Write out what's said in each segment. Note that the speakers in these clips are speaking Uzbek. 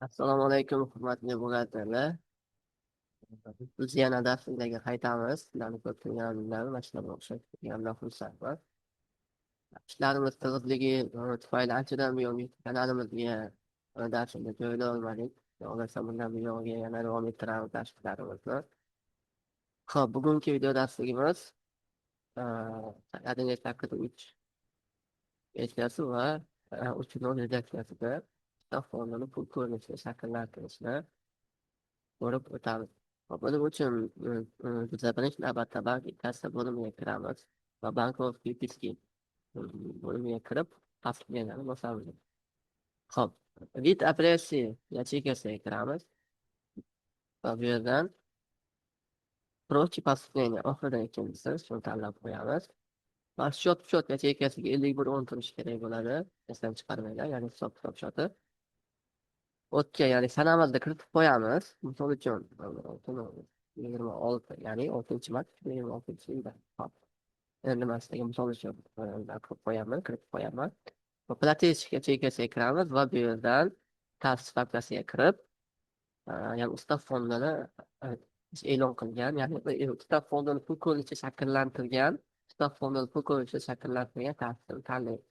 Assalomu alaykum, hurmatli buxgalterlar. Biz yana darslarga qaytamiz. Sizlarni ko'p turganimdan va shularga o'xshab turganimdan xursandman. Ishlarimiz tig'izligi tufayli anchadan buyon YouTube kanalimizga darslarni joylay olmadik. Xohlasa bundan buyog'iga yana davom ettiramiz darslarimizni. Ho'p, bugungi video darsligimiz adrenalit haqida 3 versiyasi va 3.0 redaksiyasida fonini pul ko'rinishi shakllantirishni ko'rib o'tamiz. Va buning uchun biza birinchi navbatda bank inkassa bo'limiga kiramiz va Bankov BPSK bo'limiga kirib tasdiqlanishni bosamiz. Ho'p, vid operatsiya yacheyкasiga kiramiz va bu yerdan prochi tasdiqlanish oxiridan ikkinchisi shuni tanlab qo'yamiz. Va shot yacheyкasiga 51 turishi kerak bo'ladi. Esdan chiqarmanglar, ya'ni hisob shoti. O'tga, ya'ni sanamizda kiritib qo'yamiz. Misol uchun 26, ya'ni 6-mart 2026-yilda. Hop. Endi nimasiga misol uchun kiritib qo'yaman. Va platish yacheyкasiga kiramiz va bu yerdan tasdiq papkasiga kirib, ya'ni ustav fondini e'lon qilgan, ya'ni ustav fondini pul ko'rinishi shakllantirgan, tasdiqni tanlaymiz.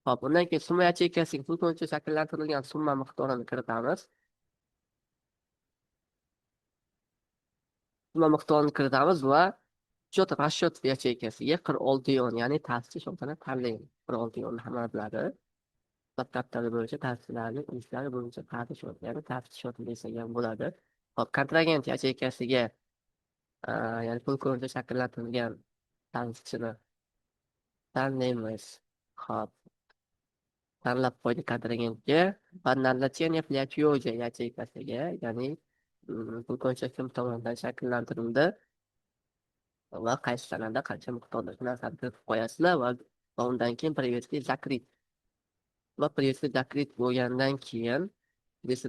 Hop, undan keyin summa yacheyкasiga pul ko'rinishi shakllantirilgan summa miqdorini kiritamiz. Va rashyot yacheyкasiga 46 yon, ya'ni ta'sischi shotini tanlaymiz. 46 yonni hamma biladi. Hisob-kitoblari bo'yicha ta'sischilarning ishlari bo'yicha ta'sis shoti, ya'ni ta'sischi shoti desak ham bo'ladi. Hop, kontragent yacheyкasiga ya'ni pul ko'rinishi shakllantirilgan ta'sischini tanlaymiz. Hop, tanlab qo'ydik kontragentga. Va назначение платежа yacheyкasiga, ya'ni pul ko'rinishi kim tomonidan shakllantirildi va qaysi sanada qancha miqdorda narsani kiritib qo'yasizlar va undan keyin приветствие zakrit bo'lgandan keyin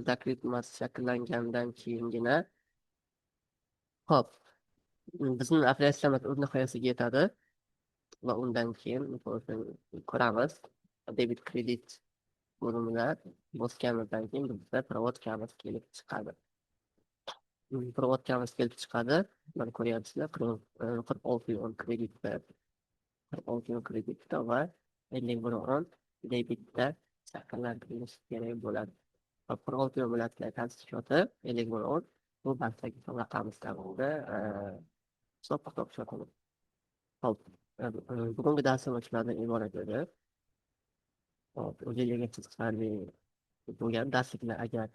zakrit shakllangandan keyingina hop, bizning operatsiyamiz o'z nihoyasiga yetadi va undan keyin ko'ramiz debit kredit bo'limida bosganimizdan keyin bizda provodkamiz kelib chiqadi. Mana ko'ryapsizlar, 46 yon kreditda va 51 yon debitda shakllantirilishi kerak bo'ladi. 46 yon bilan ta'sis shoti, 51 yon bu bankdagi hisob raqamimizdan hisob kitob shoti. Hop, bugungi darsimiz shulardan iborat edi. Hop, o'zingizga qiziqarli bo'lgan darsliklar agar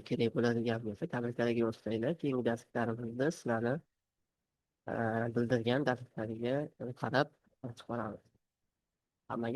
kerak bo'ladigan bo'lsa, kommentariyga yozsanglar, keyingi darsliklarimizda sizlarni bildirgan darsliklariga qarab chiqaramiz. Hammaga